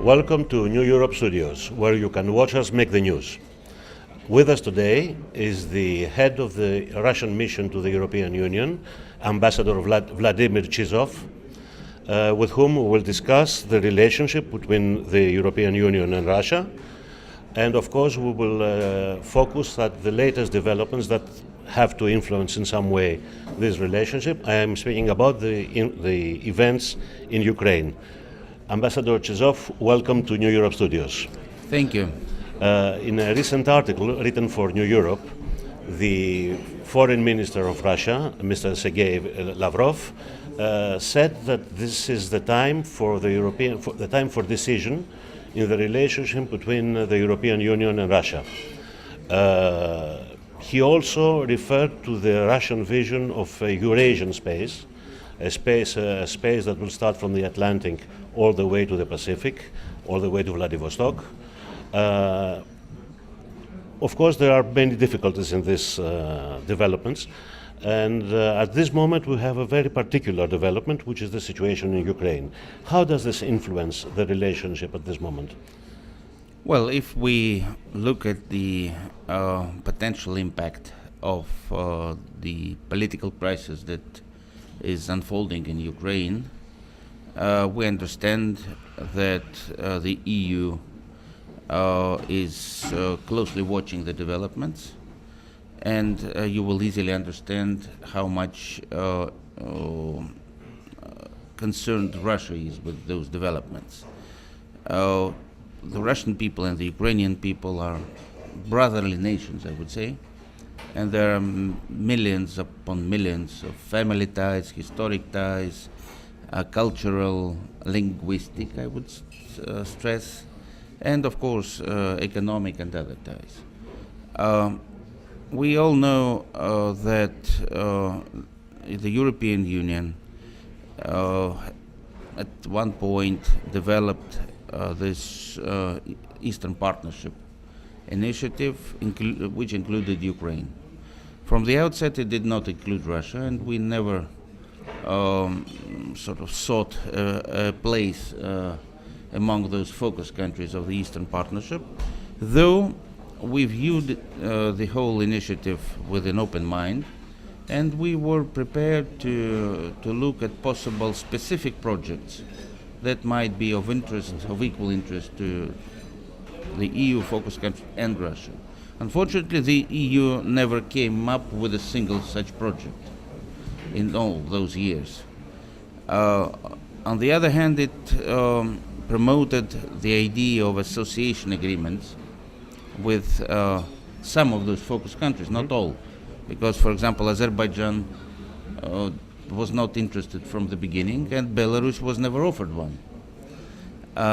Welcome to New Europe Studios, where you can watch us make the news. With us today is the head of the Russian mission to the European Union, Ambassador Vladimir Chizhov, with whom we will discuss the relationship between the European Union and Russia. And of course, we will focus at the latest developments that have to influence in some way this relationship. I am speaking about the events in Ukraine. Ambassador Chizhov, welcome to New Europe Studios. Thank you. In a recent article written for New Europe, the Foreign Minister of Russia, Mr. Sergei Lavrov, said that this is the time for decision in the relationship between the European Union and Russia. He also referred to the Russian vision of a Eurasian space, a space that will start from the Atlantic all the way to the Pacific, all the way to Vladivostok. Of course, there are many difficulties in these developments, and at this moment we have a very particular development, which is the situation in Ukraine. How does this influence the relationship at this moment? Well, if we look at the potential impact of the political crisis that is unfolding in Ukraine, we understand that the EU is closely watching the developments, and you will easily understand how much concerned Russia is with those developments. The Russian people and the Ukrainian people are brotherly nations, I would say, and there are millions upon millions of family ties, historic ties, cultural, linguistic, I would stress, and of course economic and other ties. We all know that the European Union at one point developed this Eastern Partnership initiative, which included Ukraine. From the outset, it did not include Russia, and we never sort of sought a place among those focus countries of the Eastern Partnership, though we viewed the whole initiative with an open mind, and we were prepared to look at possible specific projects that might be of interest, of equal interest to the EU focus country and Russia. Unfortunately, the EU never came up with a single such project in all those years. On the other hand, it promoted the idea of association agreements with some of those focus countries, not all, because, for example, Azerbaijan was not interested from the beginning, and Belarus was never offered one.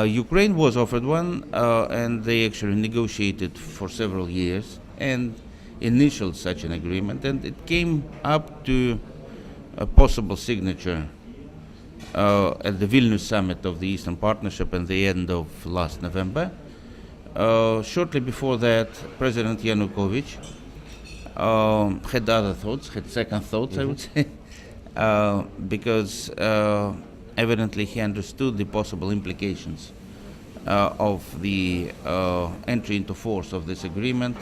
Ukraine was offered one, and they actually negotiated for several years and initialed such an agreement, and it came up to a possible signature at the Vilnius summit of the Eastern Partnership at the end of last November. Shortly before that, President Yanukovych had other thoughts, had second thoughts, I would say, because evidently he understood the possible implications of the entry into force of this agreement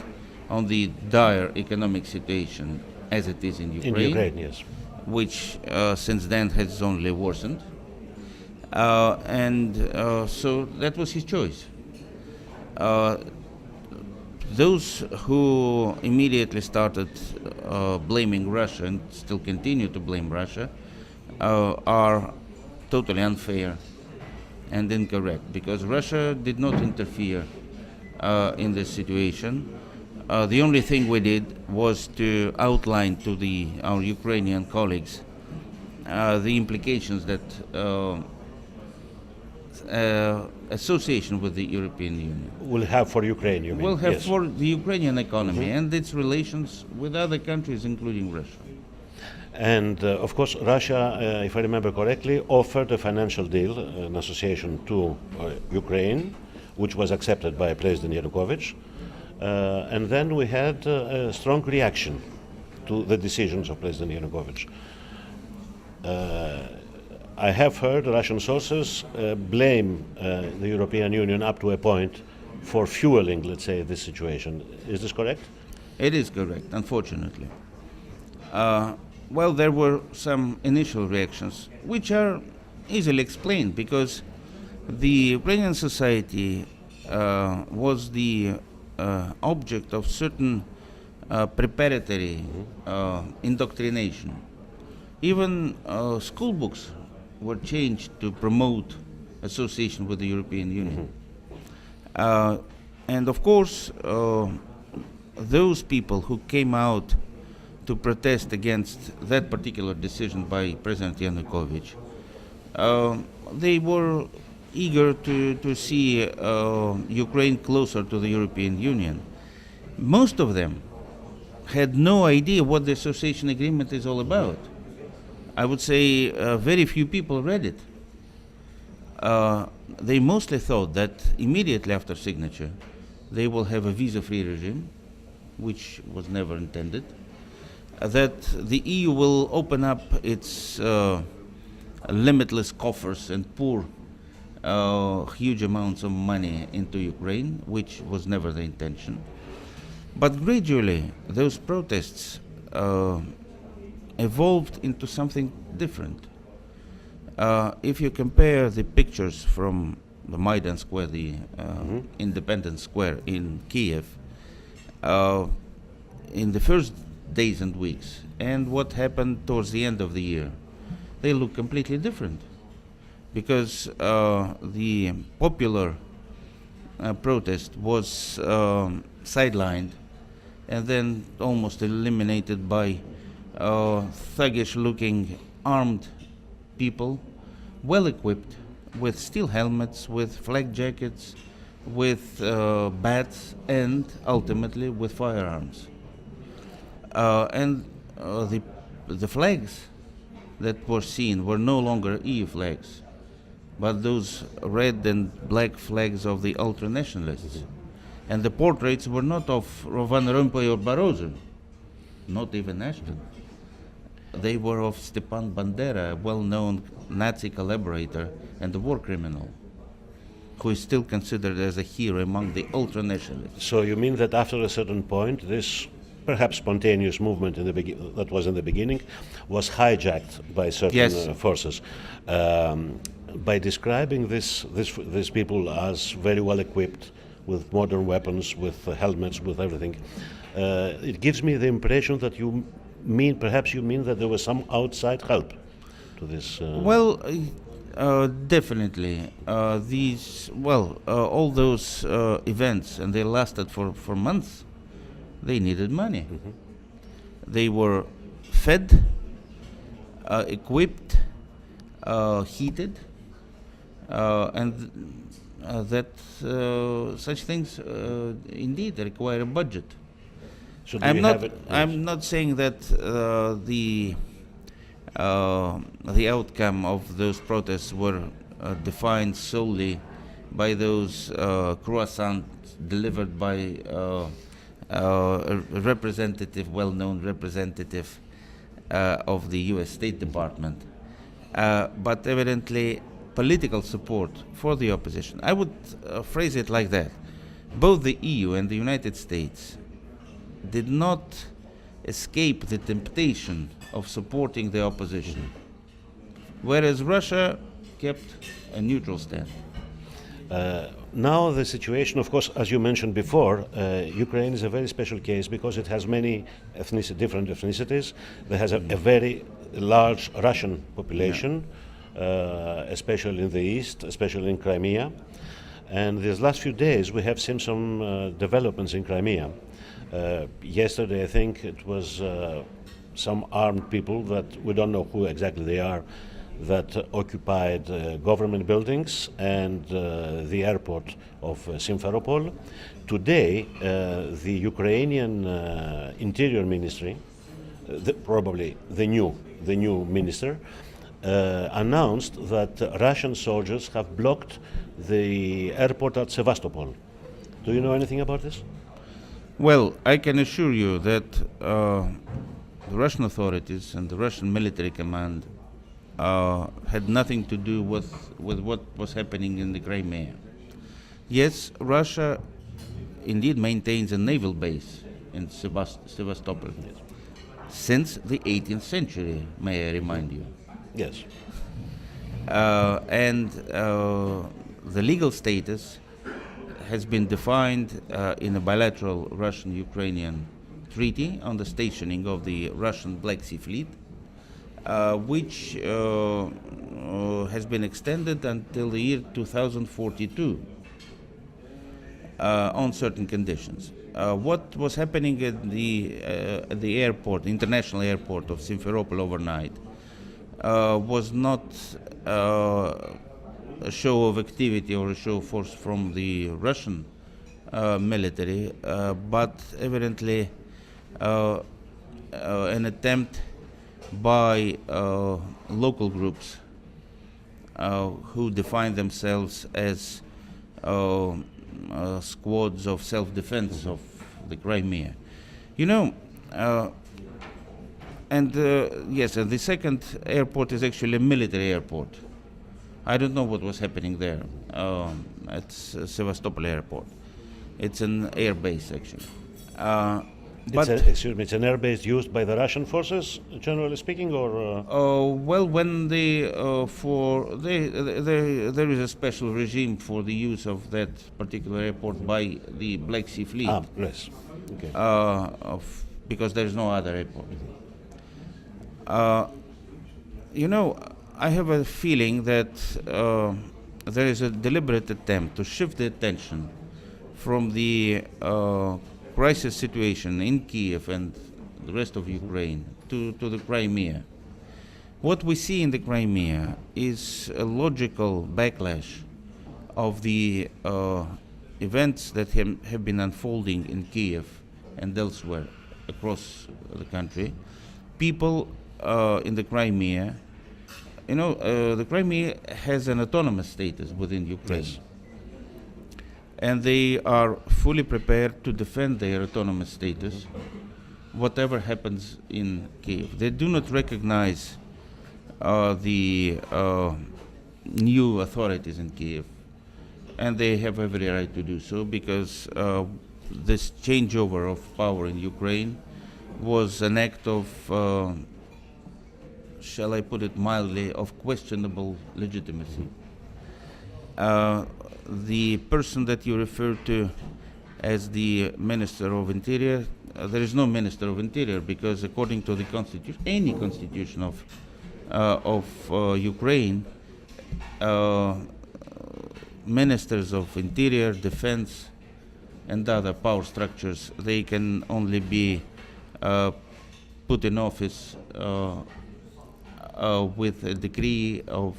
on the dire economic situation as it is in Ukraine. In Ukraine, yes. Which since then has only worsened. So that was his choice. Those who immediately started blaming Russia and still continue to blame Russia are totally unfair and incorrect, because Russia did not interfere in this situation. The only thing we did was to outline to our Ukrainian colleagues the implications that association with the European Union will have for Ukraine, you mean? Will have yes. for the Ukrainian economy and its relations with other countries, including Russia. And of course, Russia, if I remember correctly, offered a financial deal, an association to Ukraine, which was accepted by President Yanukovych. And then we had a strong reaction to the decisions of President Yanukovych. I have heard Russian sources blame the European Union up to a point for fueling, let's say, this situation. Is this correct? It is correct, unfortunately. Well, there were some initial reactions, which are easily explained because the Ukrainian society was the object of certain preparatory indoctrination. Even school books were changed to promote association with the European Union. And of course, those people who came out to protest against that particular decision by President Yanukovych, they were eager to see Ukraine closer to the European Union. Most of them had no idea what the association agreement is all about. I would say very few people read it. They mostly thought that immediately after signature, they will have a visa-free regime, which was never intended, that the EU will open up its limitless coffers and pour huge amounts of money into Ukraine, which was never the intention. But gradually, those protests evolved into something different. If you compare the pictures from the Maidan Square, the Independence Square in Kiev, in the first days and weeks, and what happened towards the end of the year, they look completely different. Because the popular protest was sidelined and then almost eliminated by thuggish-looking armed people, well-equipped, with steel helmets, with flak jackets, with bats, and ultimately with firearms. And the flags that were seen were no longer EU flags, but those red and black flags of the ultranationalists. And the portraits were not of Van Rompuy or Barroso, not even Ashton. They were of Stepan Bandera, a well-known Nazi collaborator and a war criminal, who is still considered as a hero among the ultranationalists. So you mean that after a certain point, this perhaps spontaneous movement that was in the beginning was hijacked by certain forces. By describing these people as very well equipped with modern weapons, with helmets, with everything, it gives me the impression that you mean that there was some outside help to this. Well, definitely. All those events, and they lasted for months. They needed money. They were fed, equipped, heated, and such things indeed require a budget. So I'm not saying that the outcome of those protests were defined solely by those croissants delivered by a well-known representative of the U.S. State Department, but evidently political support for the opposition. I would phrase it like that. Both the EU and the United States did not escape the temptation of supporting the opposition, whereas Russia kept a neutral stand. Now the situation, of course, as you mentioned before, Ukraine is a very special case because it has many different ethnicities. There has a very large Russian population, especially in the east, especially in Crimea. And these last few days we have seen some developments in Crimea. Yesterday, I think it was some armed people that we don't know who exactly they are, that occupied government buildings and the airport of Simferopol. Today, the Ukrainian Interior Ministry, probably the new minister, announced that Russian soldiers have blocked the airport at Sevastopol. Do you know anything about this? Well, I can assure you that the Russian authorities and the Russian military command had nothing to do with what was happening in the Crimea. Yes, Russia indeed maintains a naval base in Sevastopol since the 18th century, may I remind you. Yes. And the legal status has been defined in a bilateral Russian-Ukrainian treaty on the stationing of the Russian Black Sea Fleet, which has been extended until the year 2042 on certain conditions. What was happening at the airport, international airport of Simferopol overnight, was not a show of activity or a show of force from the Russian military, but evidently an attempt by local groups who define themselves as squads of self-defense of the Crimea. You know, yes, and the second airport is actually a military airport. I don't know what was happening there at Sevastopol airport. It's an air base, actually. Excuse me, it's an air base used by the Russian forces, generally speaking, or? Well, when there is a special regime for the use of that particular airport by the Black Sea Fleet. Yes. Okay. Because there is no other airport. You know, I have a feeling that there is a deliberate attempt to shift the attention from the crisis situation in Kiev and the rest of Ukraine to the Crimea. What we see in the Crimea is a logical backlash of the events that have been unfolding in Kiev and elsewhere across the country. People in the Crimea, you know, the Crimea has an autonomous status within Ukraine. Yes. And they are fully prepared to defend their autonomous status, whatever happens in Kiev. They do not recognize the new authorities in Kiev, and they have every right to do so because this changeover of power in Ukraine was an act of, shall I put it mildly, of questionable legitimacy. The person that you refer to as the Minister of Interior, there is no Minister of Interior because according to the constitution, any constitution of Ukraine, ministers of Interior, Defense, and other power structures, they can only be put in office with a decree of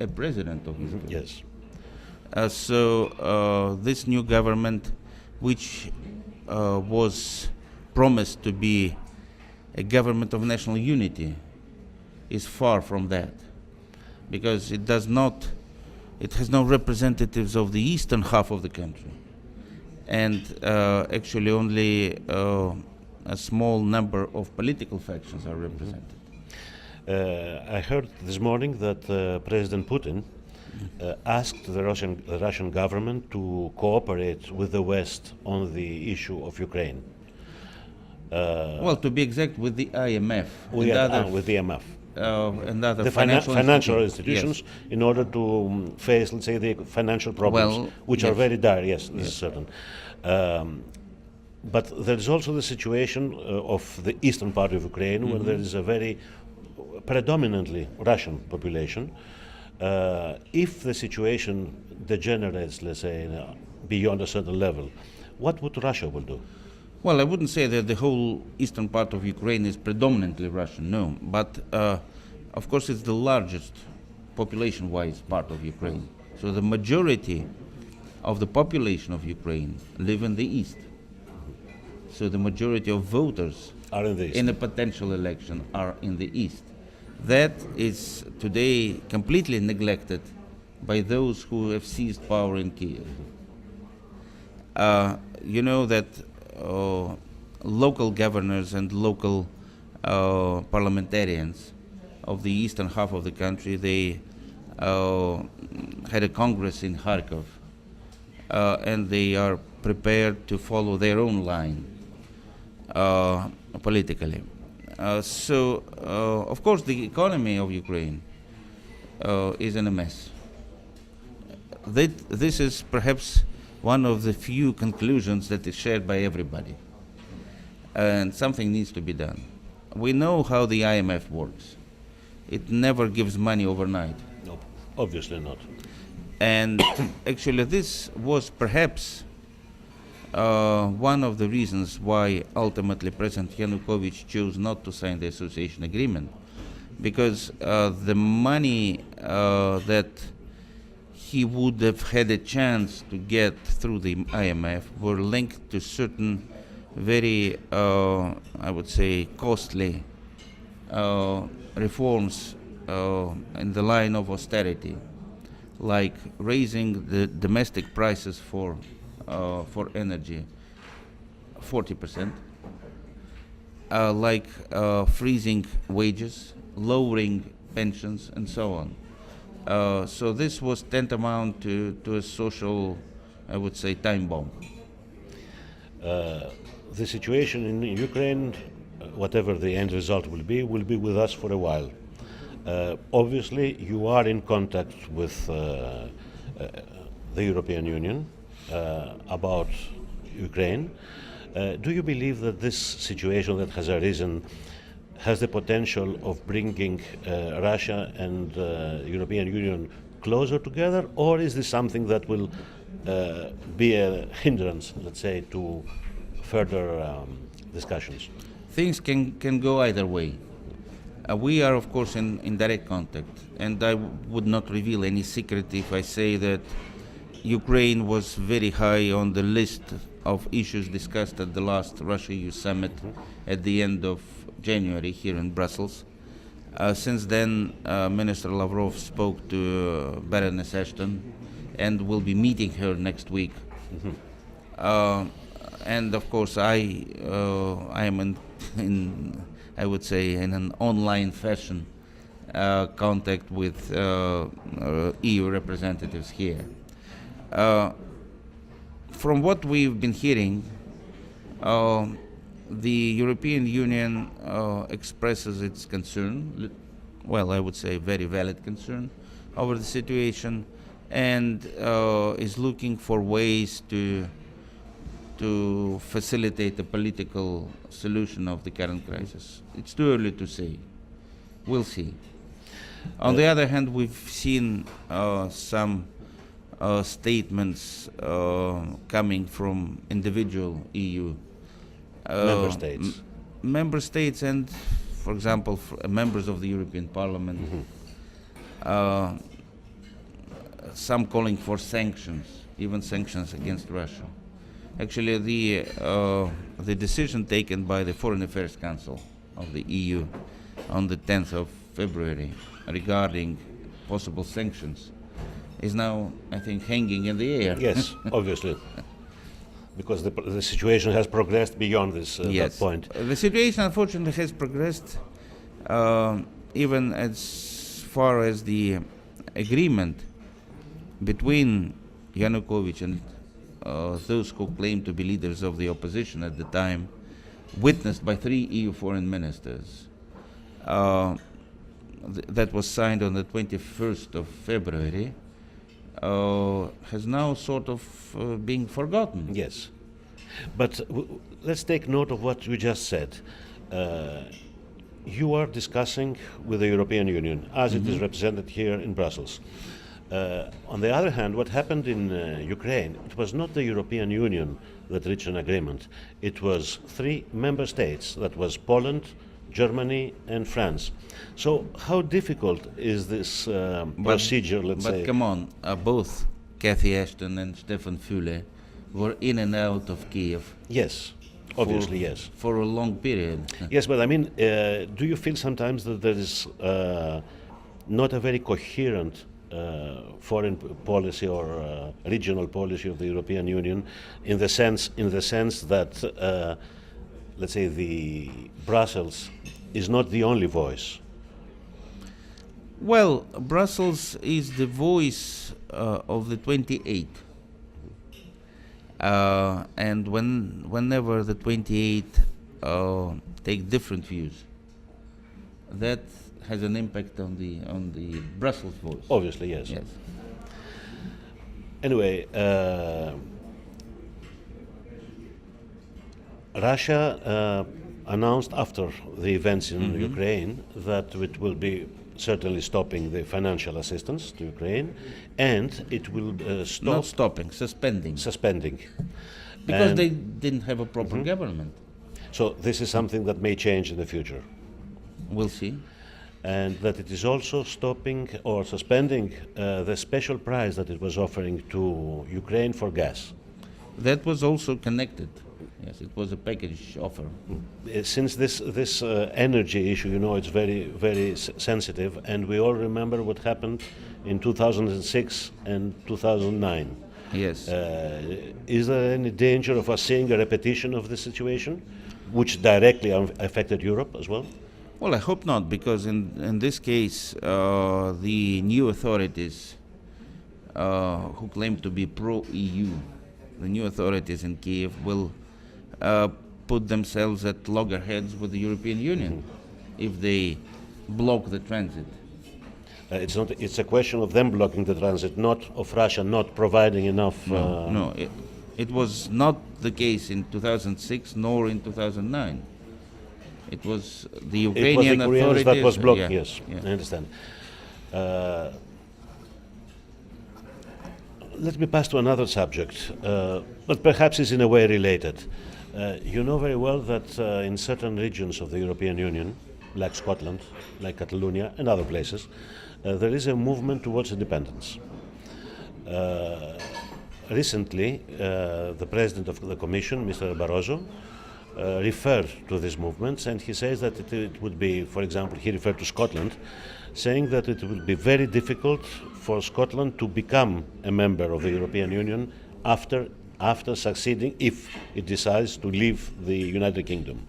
a president of Ukraine. Yes. So this new government, which was promised to be a government of national unity, is far from that, because it has no representatives of the eastern half of the country, and actually only a small number of political factions are represented. I heard this morning that President Putin asked the Russian government to cooperate with the West on the issue of Ukraine. Well, to be exact, with the IMF with the IMF. And other the financial institutions, yes, in order to face, let's say, the financial problems, which yes, are very dire. Yes, this yes, is certain. But there is also the situation of the eastern part of Ukraine, where there is a very predominantly Russian population. If the situation degenerates, let's say, beyond a certain level, what would Russia will do? Well, I wouldn't say that the whole eastern part of Ukraine is predominantly Russian, no. But, of course, it's the largest population-wise part of Ukraine. So the majority of the population of Ukraine live in the east. So the majority of voters are in the east. In a potential election are in the east. That is today completely neglected by those who have seized power in Kiev. You know that local governors and local parliamentarians of the eastern half of the country. They had a congress in Kharkov, and they are prepared to follow their own line politically. So, of course, the economy of Ukraine is in a mess. This is perhaps one of the few conclusions that is shared by everybody. And something needs to be done. We know how the IMF works. It never gives money overnight. No, obviously not. And actually this was perhaps one of the reasons why ultimately President Yanukovych chose not to sign the association agreement, because the money that he would have had a chance to get through the IMF were linked to certain very, I would say, costly reforms in the line of austerity, like raising the domestic prices for energy 40%, like freezing wages, lowering pensions, and so on. So this was tantamount to a social, I would say, time bomb. The situation in Ukraine, whatever the end result will be with us for a while. Obviously, you are in contact with the European Union about Ukraine. Do you believe that this situation that has arisen has the potential of bringing Russia and the European Union closer together, or is this something that will be a hindrance, let's say, to further discussions? Things can go either way. We are, of course, in direct contact, and I would not reveal any secret if I say that Ukraine was very high on the list of issues discussed at the last Russia-EU summit at the end of January here in Brussels. Since then, Minister Lavrov spoke to Baroness Ashton and will be meeting her next week. And of course, I am in I would say, in an online fashion, contact with EU representatives here. From what we've been hearing, the European Union expresses its concern, well, I would say very valid concern, over the situation, and is looking for ways to facilitate a political solution of the current crisis. It's too early to say. We'll see. On the other hand, we've seen some statements coming from individual EU member states, and, for example, members of the European Parliament. Some calling for sanctions, even sanctions against Russia. Actually, the decision taken by the Foreign Affairs Council of the EU on the 10th of February regarding possible sanctions is now, I think, hanging in the air. Yes, obviously, because the situation has progressed beyond this that point. The situation, unfortunately, has progressed even as far as the agreement between Yanukovych and those who claim to be leaders of the opposition at the time, witnessed by 3 EU foreign ministers, that was signed on the 21st of February, has now sort of been forgotten. Yes, but let's take note of what you just said. You are discussing with the European Union as it is represented here in Brussels. On the other hand, what happened in Ukraine, it was not the European Union that reached an agreement. It was 3 member states, that was Poland, Germany and France. So how difficult is this procedure, let's say? But come on, both Cathy Ashton and Stefan Füle were in and out of Kiev. Yes, obviously, yes. For a long period. Yes, but I mean, do you feel sometimes that there is not a very coherent foreign policy or regional policy of the European Union, in the sense that, let's say, the Brussels is not the only voice? Well, Brussels is the voice of the 28. And whenever the 28 take different views, that has an impact on the Brussels voice. Obviously, yes. Yes. Anyway, Russia announced after the events in Ukraine that it will be certainly stopping the financial assistance to Ukraine, and it will stop Not stopping, suspending. suspending. Because And they didn't have a proper government. so this is something that may change in the future, We'll see. and that it is also stopping or suspending the special price that it was offering to Ukraine for gas. That was also connected. Yes, it was a package offer. Since this energy issue, you know, it's very sensitive, and we all remember what happened in 2006 and 2009. Yes. Is there any danger of us seeing a repetition of this situation, which directly affected Europe as well? Well, I hope not, because in this case, the new authorities who claim to be pro-EU, the new authorities in Kiev will put themselves at loggerheads with the European Union if they block the transit. It's a question of them blocking the transit, not of Russia not providing enough. No, it was not the case in 2006 nor in 2009. It was the Ukrainian it was the Koreans authorities that was blocked. yeah, Yes, yeah. I understand. Let me pass to another subject, but perhaps is in a way related. You know very well that in certain regions of the European Union, like Scotland, like Catalonia, and other places, there is a movement towards independence. Recently, the President of the Commission, Mr. Barroso, referred to these movements, and he says that it would be, for example, he referred to Scotland, saying that it will be very difficult for Scotland to become a member of the European Union after succeeding, if it decides to leave the United Kingdom.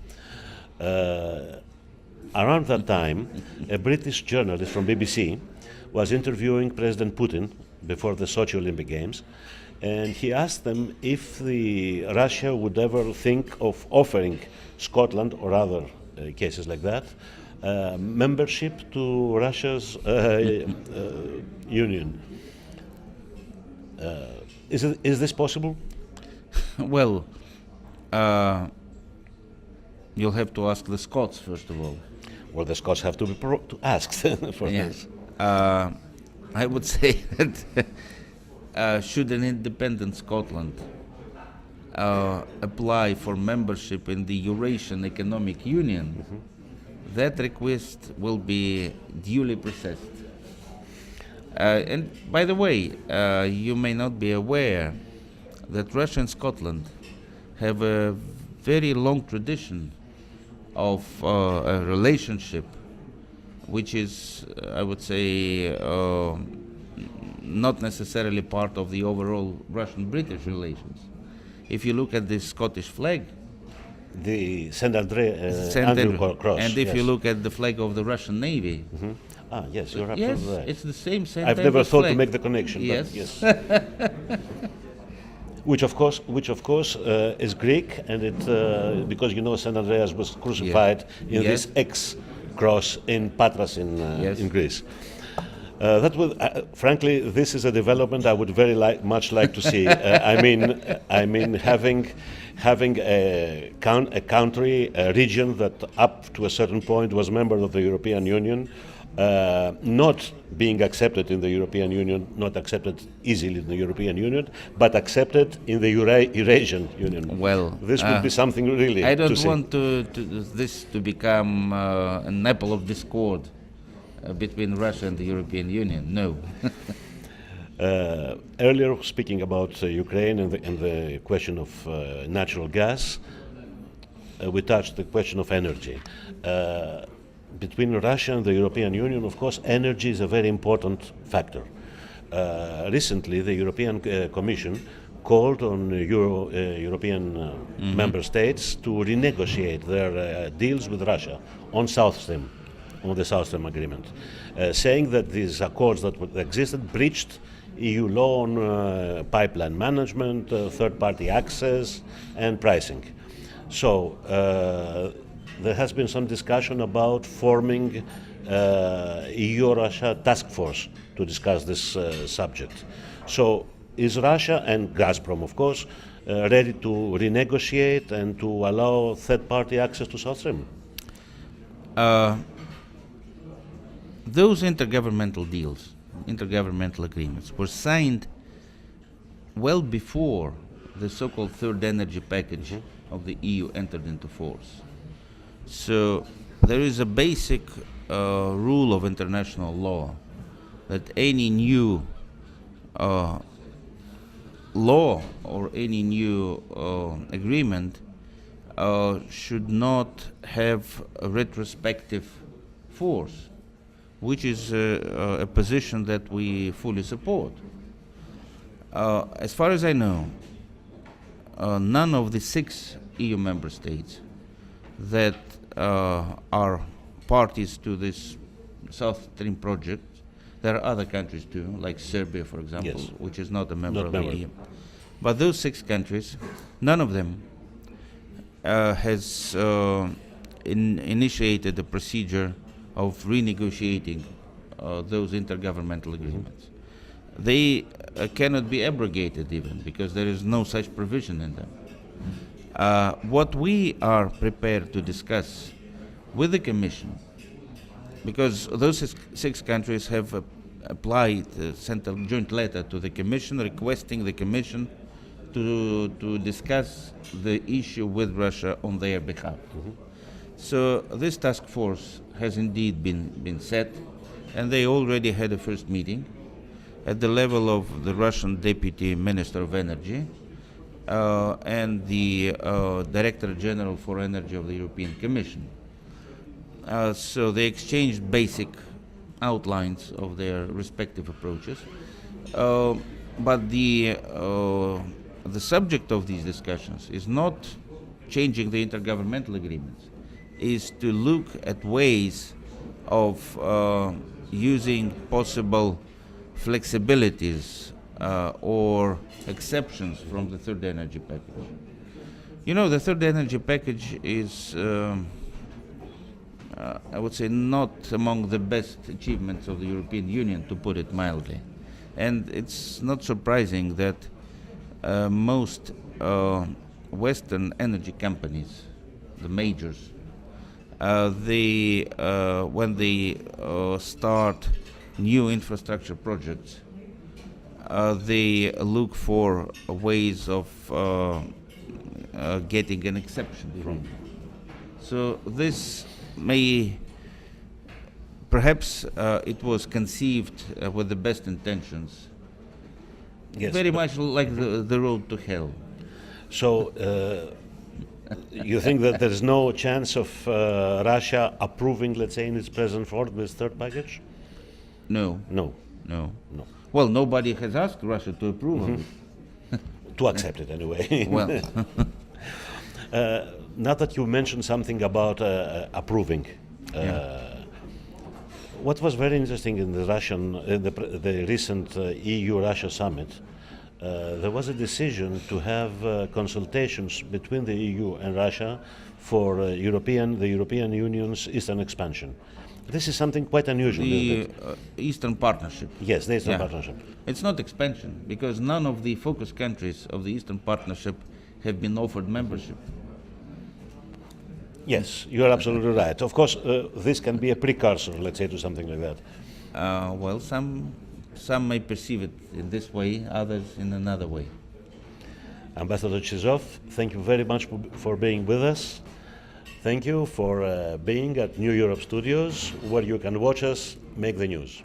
Around that time, a British journalist from BBC was interviewing President Putin before the Sochi Olympic Games, and he asked them if Russia would ever think of offering Scotland or other cases like that membership to Russia's union. Is this possible? Well, you'll have to ask the Scots first of all. Well, the Scots have to be asked for Yes. I would say that should an independent Scotland apply for membership in the Eurasian Economic Union, that request will be duly processed. And by the way, you may not be aware that Russia and Scotland have a very long tradition of a relationship which is, I would say, not necessarily part of the overall Russian-British relations. If you look at the Scottish flag, the St. Andrew Cross, and if yes. you look at the flag of the Russian Navy, Ah, yes, you're yes, absolutely right. it's the same St. I've never Andrew's thought to flag. make the connection. Yes. But yes. Which of course is Greek, and it because you know St. Andreas was crucified in Yes. this X cross in Patras in Greece. That would, frankly, this is a development I would very much like to see. I mean, having a country, a region that up to a certain point was member of the European Union, not being accepted in the European Union, not accepted easily in the European Union, but accepted in the Eurasian Union. Well, this would be something really. I don't to see. want this to become an apple of discord between Russia and the European Union. No. Earlier, speaking about Ukraine and the question of natural gas, we touched the question of energy. Between Russia and the European Union, of course, energy is a very important factor. Recently, the European Commission called on European member states to renegotiate their deals with Russia on South Stream. on the South Stream agreement, saying that these accords that existed breached EU law on pipeline management, third-party access, and pricing. So there has been some discussion about forming EU-Russia task force to discuss this subject. So is Russia and Gazprom, of course, ready to renegotiate and to allow third-party access to South Stream? Those intergovernmental deals, intergovernmental agreements, were signed well before the so-called third energy package of the EU entered into force. So there is a basic rule of international law that any new law or any new agreement should not have a retrospective force, which is a position that we fully support. As far as I know, none of the 6 EU member states that are parties to this South Stream project, there are other countries too, like Serbia, for example, Yes. which is not a member Not of member. the EU. But those 6 countries, none of them has initiated the procedure of renegotiating those intergovernmental agreements. They cannot be abrogated even, because there is no such provision in them. What we are prepared to discuss with the Commission, because those 6 countries have applied, sent a joint letter to the Commission requesting the Commission to discuss the issue with Russia on their behalf. So this task force has indeed been set, and they already had a first meeting at the level of the Russian Deputy Minister of Energy and the Director General for Energy of the European Commission. So they exchanged basic outlines of their respective approaches, but the subject of these discussions is not changing the intergovernmental agreements, is to look at ways of using possible flexibilities or exceptions from the third energy package. You know, the third energy package is, I would say, not among the best achievements of the European Union, to put it mildly. And it's not surprising that most Western energy companies, the majors, when they start new infrastructure projects, they look for ways of getting an exception from. So this may, perhaps it was conceived with the best intentions, Yes, very much like the road to hell. So you think that there is no chance of Russia approving, let's say, in its present form, this third package? No, No. no. No. Well, nobody has asked Russia to approve of it. To accept it anyway. Well, Now that you mentioned something about approving, what was very interesting in the recent EU-Russia summit, there was a decision to have consultations between the EU and Russia for the European Union's eastern expansion. This is something quite unusual, isn't it? Eastern Partnership. Yes, the Eastern Yeah. Partnership. It's not expansion, because none of the focus countries of the Eastern Partnership have been offered membership. Yes, you are absolutely right. Of course, this can be a precursor, let's say, to something like that. Well, some may perceive it in this way, others in another way. Ambassador Chizhov, thank you very much for being with us. Thank you for being at New Europe Studios, where you can watch us make the news.